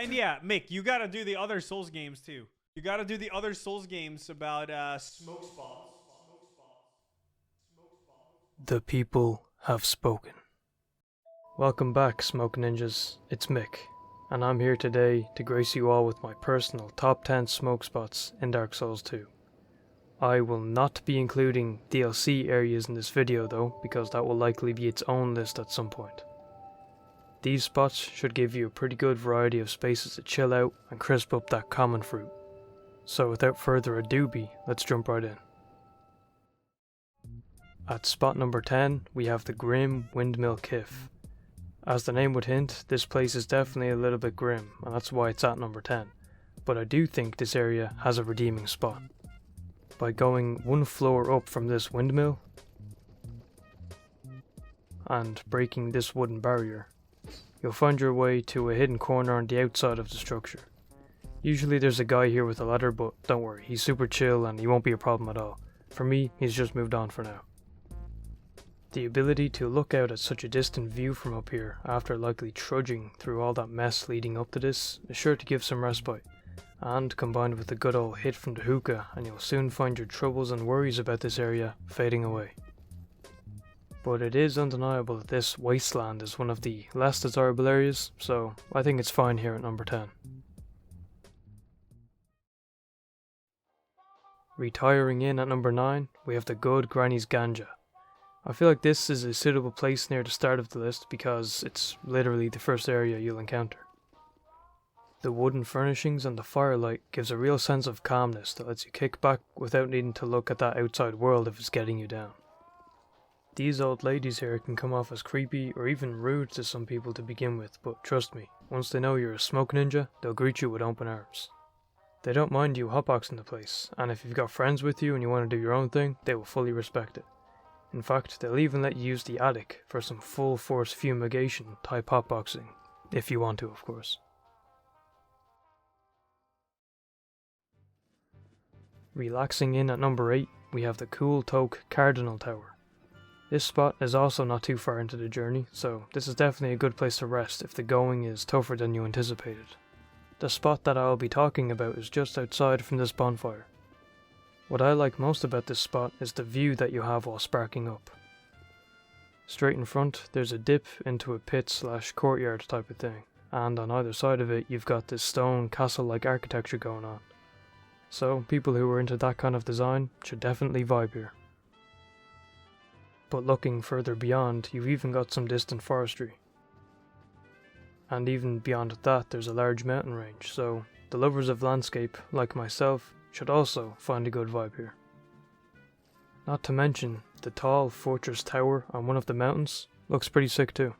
and yeah, Mick, you gotta do the other Souls games too. You gotta do the other Souls games about smoke spots. The people have spoken. Welcome back, Smoke Ninjas. It's Mick, and I'm here today to grace you all with my personal top 10 smoke spots in Dark Souls 2. I will not be including DLC areas in this video though, because that will likely be its own list at some point. These spots should give you a pretty good variety of spaces to chill out and crisp up that common fruit. So without further ado, let's jump right in. At spot number 10, we have the Grim Windmill Cliff. As the name would hint, this place is definitely a little bit grim, and that's why it's at number 10. But I do think this area has a redeeming spot. By going one floor up from this windmill, and breaking this wooden barrier, you'll find your way to a hidden corner on the outside of the structure. Usually there's a guy here with a ladder, but don't worry, he's super chill and he won't be a problem at all. For me, he's just moved on for now. The ability to look out at such a distant view from up here, after likely trudging through all that mess leading up to this, is sure to give some respite, and combined with a good old hit from the hookah, and you'll soon find your troubles and worries about this area fading away. But it is undeniable that this wasteland is one of the less desirable areas, so I think it's fine here at number 10. Retiring in at number 9, we have the Good Granny's Ganja. I feel like this is a suitable place near the start of the list because it's literally the first area you'll encounter. The wooden furnishings and the firelight gives a real sense of calmness that lets you kick back without needing to look at that outside world if it's getting you down. These old ladies here can come off as creepy or even rude to some people to begin with, but trust me, once they know you're a smoke ninja, they'll greet you with open arms. They don't mind you hotboxing the place, and if you've got friends with you and you want to do your own thing, they will fully respect it. In fact, they'll even let you use the attic for some full force fumigation type hotboxing, if you want to of course. Relaxing in at number 8, we have the Cool Toke Cardinal Tower. This spot is also not too far into the journey, so this is definitely a good place to rest if the going is tougher than you anticipated. The spot that I'll be talking about is just outside from this bonfire. What I like most about this spot is the view that you have while sparking up. Straight in front, there's a dip into a pit/courtyard type of thing, and on either side of it you've got this stone castle-like architecture going on. So people who are into that kind of design should definitely vibe here. But looking further beyond, you've even got some distant forestry. And even beyond that there's a large mountain range, so the lovers of landscape, like myself, should also find a good vibe here. Not to mention, the tall fortress tower on one of the mountains looks pretty sick too.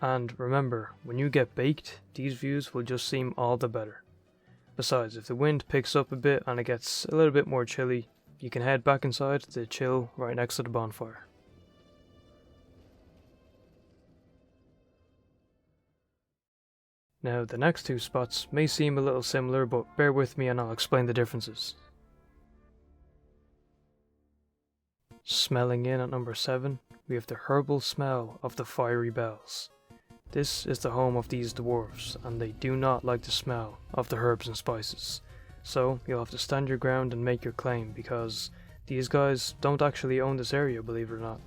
And remember, when you get baked, these views will just seem all the better. Besides, if the wind picks up a bit and it gets a little bit more chilly, you can head back inside to chill right next to the bonfire. Now, the next two spots may seem a little similar, but bear with me and I'll explain the differences. Smelling in at number 7, we have the herbal smell of the fiery bells. This is the home of these dwarves, and they do not like the smell of the herbs and spices. So, you'll have to stand your ground and make your claim, because these guys don't actually own this area, believe it or not.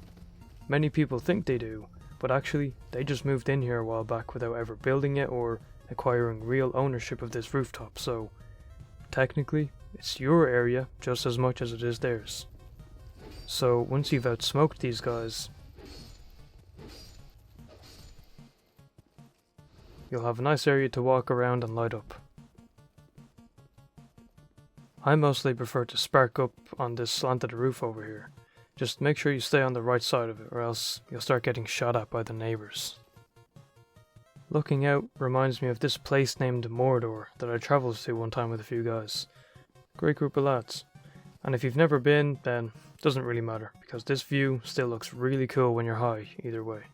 Many people think they do, but actually, they just moved in here a while back without ever building it or acquiring real ownership of this rooftop, so technically, it's your area just as much as it is theirs. So once you've outsmoked these guys, you'll have a nice area to walk around and light up. I mostly prefer to spark up on this slanted roof over here. Just make sure you stay on the right side of it, or else you'll start getting shot at by the neighbours. Looking out reminds me of this place named Mordor that I travelled to one time with a few guys. Great group of lads. And if you've never been, then it doesn't really matter, because this view still looks really cool when you're high, either way.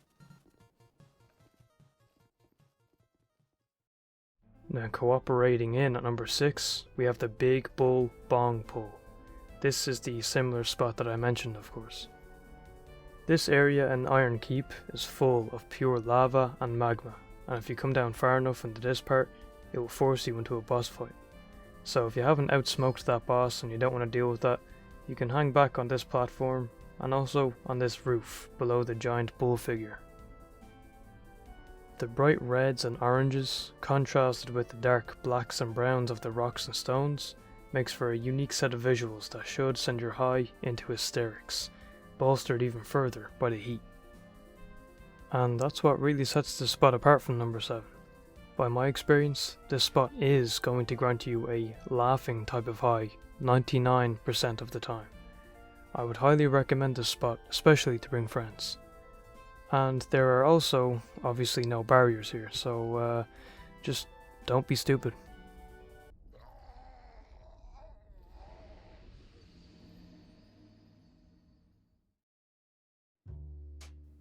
Now cooperating in at number 6, we have the Big Bull Bong Pull. This is the similar spot that I mentioned, of course. This area in Iron Keep is full of pure lava and magma, and if you come down far enough into this part, it will force you into a boss fight. So if you haven't outsmoked that boss and you don't want to deal with that, you can hang back on this platform and also on this roof below the giant bull figure. The bright reds and oranges, contrasted with the dark blacks and browns of the rocks and stones, makes for a unique set of visuals that should send your high into hysterics, bolstered even further by the heat. And that's what really sets this spot apart from number 7. By my experience, this spot is going to grant you a laughing type of high 99% of the time. I would highly recommend this spot, especially to bring friends. And there are also obviously no barriers here, so just don't be stupid.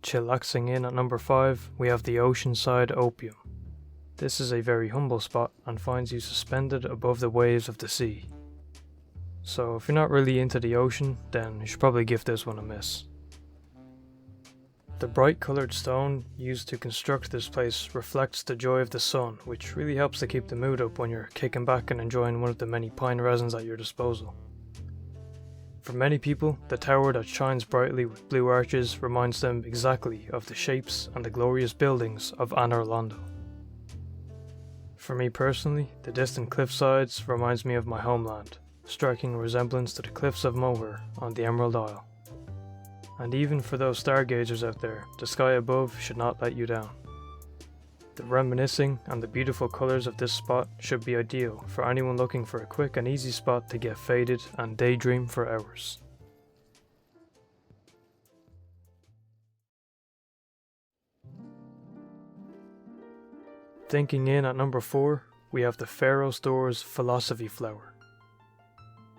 Chillaxing in at number 5, we have the Oceanside Opium. This is a very humble spot and finds you suspended above the waves of the sea. So if you're not really into the ocean, then you should probably give this one a miss. The bright coloured stone used to construct this place reflects the joy of the sun, which really helps to keep the mood up when you're kicking back and enjoying one of the many pine resins at your disposal. For many people, the tower that shines brightly with blue arches reminds them exactly of the shapes and the glorious buildings of Anor Londo. For me personally, the distant cliffsides reminds me of my homeland, striking a resemblance to the cliffs of Moher on the Emerald Isle. And even for those stargazers out there, the sky above should not let you down. The reminiscing and the beautiful colours of this spot should be ideal for anyone looking for a quick and easy spot to get faded and daydream for hours. Thinking in at number 4, we have the Pharaoh's Door's Philosophy Flower.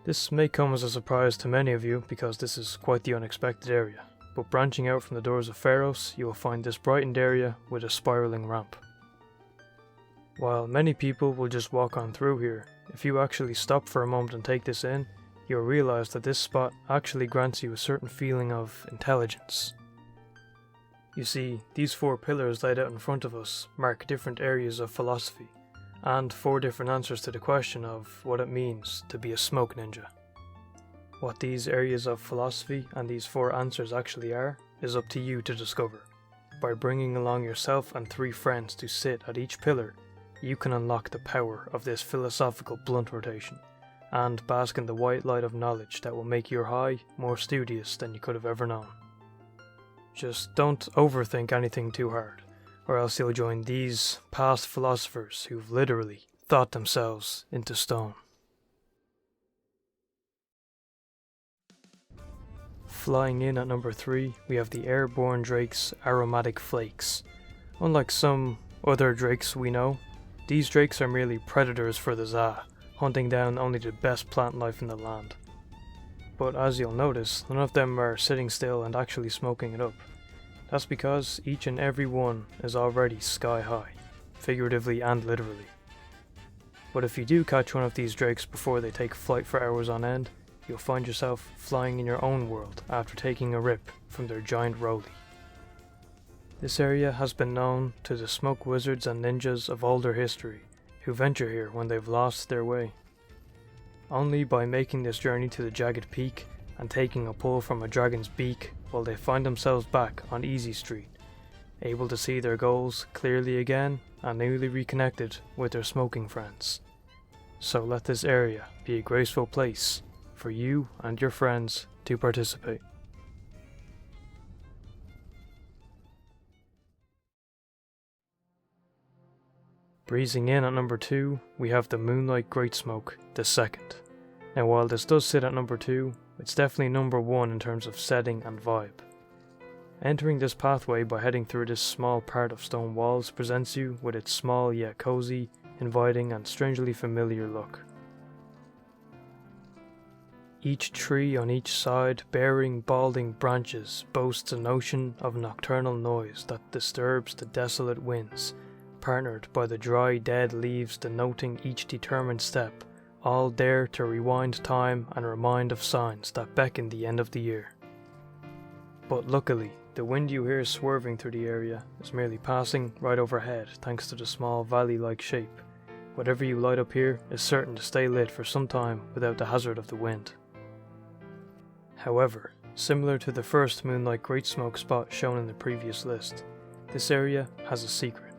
This may come as a surprise to many of you because this is quite the unexpected area, but branching out from the doors of Pharos, you will find this brightened area with a spiralling ramp. While many people will just walk on through here, if you actually stop for a moment and take this in, you'll realise that this spot actually grants you a certain feeling of intelligence. You see, these 4 pillars laid out in front of us mark different areas of philosophy, and 4 different answers to the question of what it means to be a smoke ninja. What these areas of philosophy and these 4 answers actually are is up to you to discover. By bringing along yourself and 3 friends to sit at each pillar, you can unlock the power of this philosophical blunt rotation, and bask in the white light of knowledge that will make your high more studious than you could have ever known. Just don't overthink anything too hard, or else you'll join these past philosophers who've literally thought themselves into stone. Flying in at number 3, we have the Airborne Drake's Aromatic Flakes. Unlike some other drakes we know, these drakes are merely predators for the Za, hunting down only the best plant life in the land. But as you'll notice, none of them are sitting still and actually smoking it up. That's because each and every one is already sky high, figuratively and literally. But if you do catch one of these drakes before they take flight for hours on end, you'll find yourself flying in your own world after taking a rip from their giant rollie. This area has been known to the smoke wizards and ninjas of older history, who venture here when they've lost their way. Only by making this journey to the jagged peak and taking a pull from a dragon's beak will they find themselves back on Easy Street, able to see their goals clearly again and newly reconnected with their smoking friends. So let this area be a graceful place for you and your friends to participate. Breezing in at number 2, we have the Moonlight Great Smoke the second. Now while this does sit at number 2, it's definitely number 1 in terms of setting and vibe. Entering this pathway by heading through this small part of stone walls presents you with its small yet cozy, inviting and strangely familiar look. Each tree on each side, bearing balding branches, boasts an ocean of nocturnal noise that disturbs the desolate winds, partnered by the dry dead leaves denoting each determined step, all dare to rewind time and remind of signs that beckon the end of the year. But luckily, the wind you hear swerving through the area is merely passing right overhead thanks to the small valley-like shape, whatever you light up here is certain to stay lit for some time without the hazard of the wind. However, similar to the first Moonlight Great Smoke spot shown in the previous list, this area has a secret,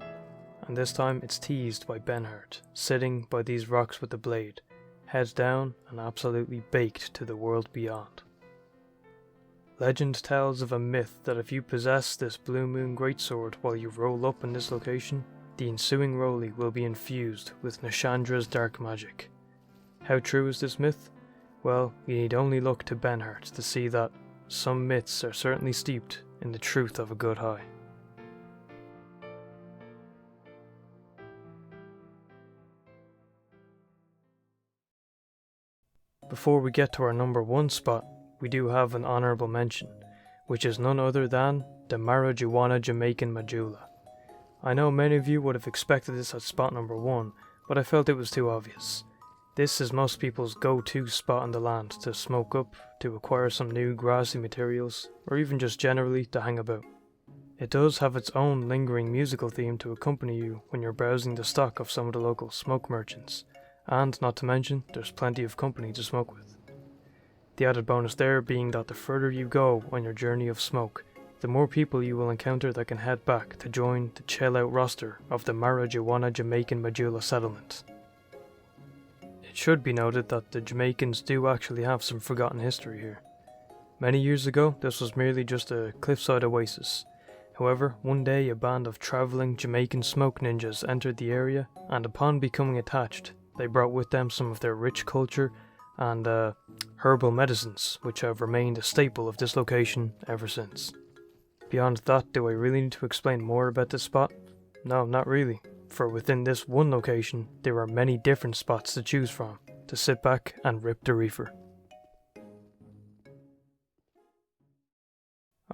and this time it's teased by Benhart, sitting by these rocks with the blade, head down and absolutely baked to the world beyond. Legend tells of a myth that if you possess this Blue Moon Greatsword while you roll up in this location, the ensuing rollie will be infused with Nashandra's dark magic. How true is this myth? Well, you need only look to Benhart to see that some myths are certainly steeped in the truth of a good high. Before we get to our number 1 spot, we do have an honourable mention, which is none other than the Marijuana Jamaican Majula. I know many of you would have expected this at spot number 1, but I felt it was too obvious. This is most people's go-to spot in the land to smoke up, to acquire some new grassy materials, or even just generally to hang about. It does have its own lingering musical theme to accompany you when you're browsing the stock of some of the local smoke merchants, and not to mention there's plenty of company to smoke with. The added bonus there being that the further you go on your journey of smoke, the more people you will encounter that can head back to join the chill-out roster of the Marijuana Jamaican Majula settlement. It should be noted that the Jamaicans do actually have some forgotten history here. Many years ago, this was merely just a cliffside oasis. However, one day a band of travelling Jamaican smoke ninjas entered the area, and upon becoming attached, they brought with them some of their rich culture and herbal medicines, which have remained a staple of this location ever since. Beyond that, do I really need to explain more about this spot? No, not really, for within this one location, there are many different spots to choose from, to sit back and rip the reefer.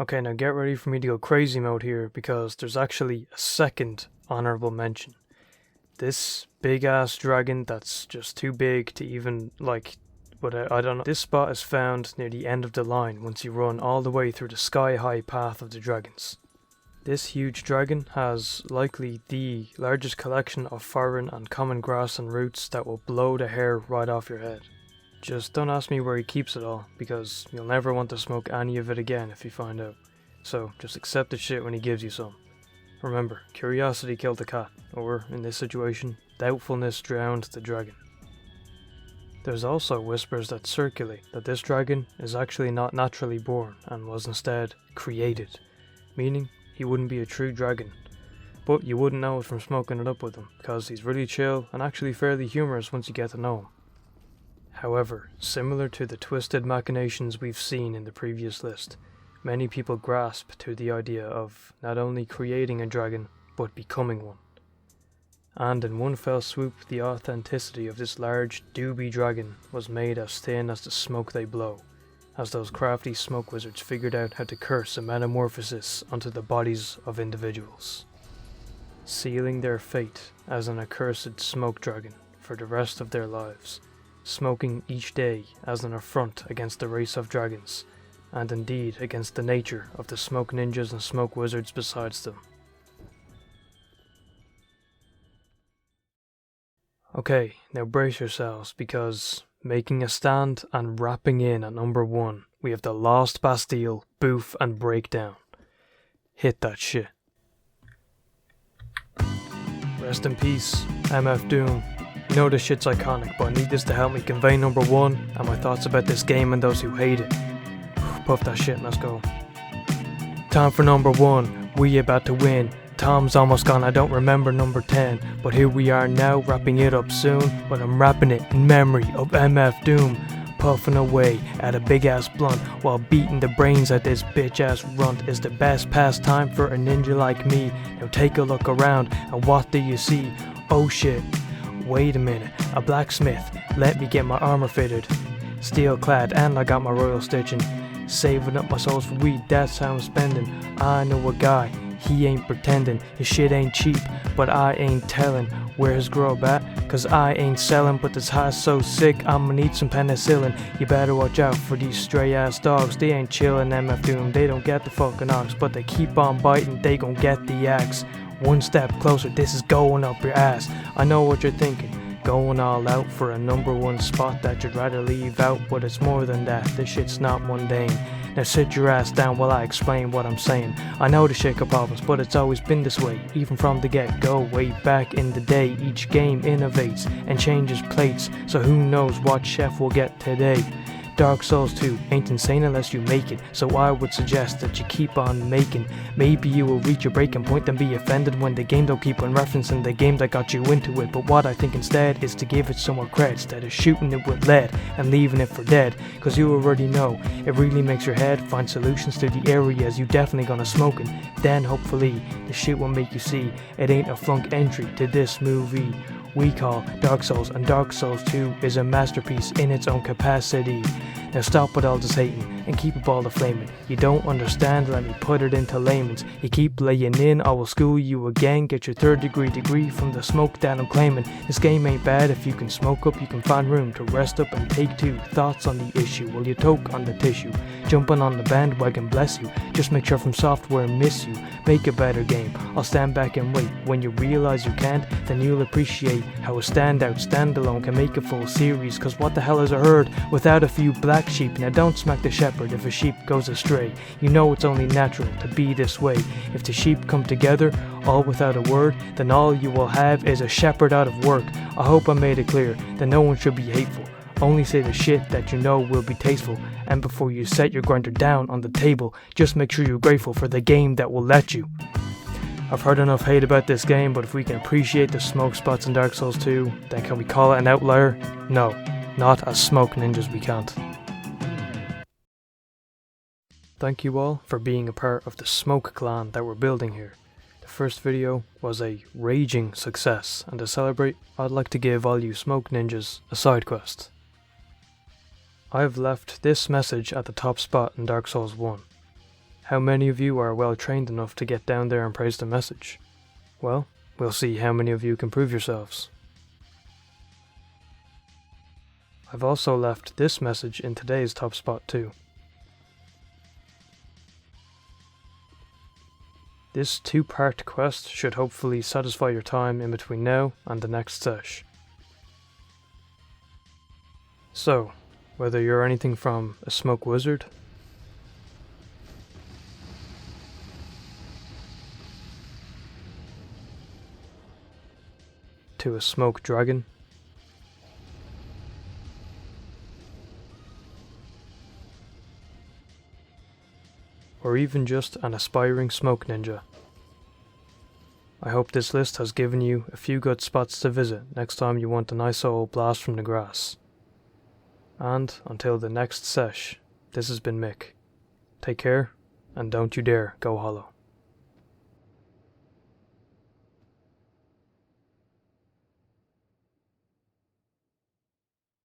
Okay, now get ready for me to go crazy mode here, because there's actually a second honourable mention. This big ass dragon that's just too big to even, but I don't know. This spot is found near the end of the line once you run all the way through the sky-high path of the dragons. This huge dragon has likely the largest collection of foreign and common grass and roots that will blow the hair right off your head. Just don't ask me where he keeps it all, because you'll never want to smoke any of it again if you find out. So just accept the shit when he gives you some. Remember, curiosity killed the cat, or in this situation, doubtfulness drowned the dragon. There's also whispers that circulate that this dragon is actually not naturally born and was instead created, meaning he wouldn't be a true dragon. But you wouldn't know it from smoking it up with him, because he's really chill and actually fairly humorous once you get to know him. However, similar to the twisted machinations we've seen in the previous list, many people grasp to the idea of not only creating a dragon, but becoming one. And in one fell swoop, the authenticity of this large, doobie dragon was made as thin as the smoke they blow, as those crafty smoke wizards figured out how to curse a metamorphosis onto the bodies of individuals, sealing their fate as an accursed smoke dragon for the rest of their lives, smoking each day as an affront against the race of dragons, and indeed against the nature of the smoke ninjas and smoke wizards besides them. Okay, now brace yourselves, because making a stand and wrapping in at number 1, we have the Lost Bastille, Boof and Breakdown. Hit that shit. Rest in peace, MF Doom. You know this shit's iconic, but I need this to help me convey number 1 and my thoughts about this game and those who hate it. Puff that shit and let's go. Time for number 1, we about to win. Tom's almost gone, I don't remember number 10, but here we are now, wrapping it up soon, but I'm wrapping it in memory of MF Doom, puffing away at a big ass blunt while beating the brains at this bitch ass runt is the best pastime for a ninja like me. Now take a look around and what do you see? Oh shit, wait a minute, a blacksmith, let me get my armor fitted, steel clad and I got my royal stitching, saving up my souls for weed, that's how I'm spending. I know a guy, he ain't pretending, his shit ain't cheap, but I ain't telling where his grub at, cause I ain't selling, but this high's so sick, I'ma need some penicillin. You better watch out for these stray ass dogs, they ain't chillin', MF Doom, they don't get the fucking ox, but they keep on biting, they gon' get the axe. One step closer, this is going up your ass. I know what you're thinking, Going all out for a #1 spot that you'd rather leave out, but it's more than that, this shit's not mundane. Now sit your ass down while I explain what I'm saying. I know the shit got problems, but it's always been this way, even from the get-go. Way back in the day, each game innovates and changes plates, so who knows what chef we'll get today. Dark Souls 2 ain't insane unless you make it, so I would suggest that you keep on making. Maybe you will reach your breaking point and be offended when the game don't keep on referencing the game that got you into it. But what I think instead is to give it some more credit instead of shooting it with lead and leaving it for dead. Cause you already know, it really makes your head find solutions to the areas you definitely gonna smoke in. Then hopefully, the shit will make you see it ain't a flunk entry to this movie we call Dark Souls, and Dark Souls 2 is a masterpiece in its own capacity. Now stop with all this hating and keep a ball to flaming. You don't understand, let me put it into layman's. You keep laying in, I will school you again. Get your 3rd degree from the smoke that I'm claiming. This game ain't bad, if you can smoke up you can find room to rest up and take two. Thoughts on the issue, will you toke on the tissue? Jumping on the bandwagon, bless you. Just make sure from software miss you. Make a better game, I'll stand back and wait. When you realize you can't, then you'll appreciate how a standalone can make a full series. Cause what the hell is a herd without a few black sheep? Now don't smack the shepherd if a sheep goes astray. You know it's only natural to be this way. If the sheep come together, all without a word, then all you will have is a shepherd out of work. I hope I made it clear that no one should be hateful. Only say the shit that you know will be tasteful. And before you set your grinder down on the table, just make sure you're grateful for the game that will let you. I've heard enough hate about this game, but if we can appreciate the smoke spots in Dark Souls 2, then can we call it an outlier? No, not as smoke ninjas we can't. Thank you all for being a part of the smoke clan that we're building here. The first video was a raging success, and to celebrate, I'd like to give all you smoke ninjas a side quest. I've left this message at the top spot in Dark Souls 1. How many of you are well trained enough to get down there and praise the message? Well, we'll see how many of you can prove yourselves. I've also left this message in today's top spot too. This 2-part quest should hopefully satisfy your time in between now and the next sesh. So, whether you're anything from a smoke wizard, to a smoke dragon, or even just an aspiring smoke ninja, I hope this list has given you a few good spots to visit next time you want a nice old blast from the grass. And until the next sesh, this has been Mick. Take care, and don't you dare go hollow.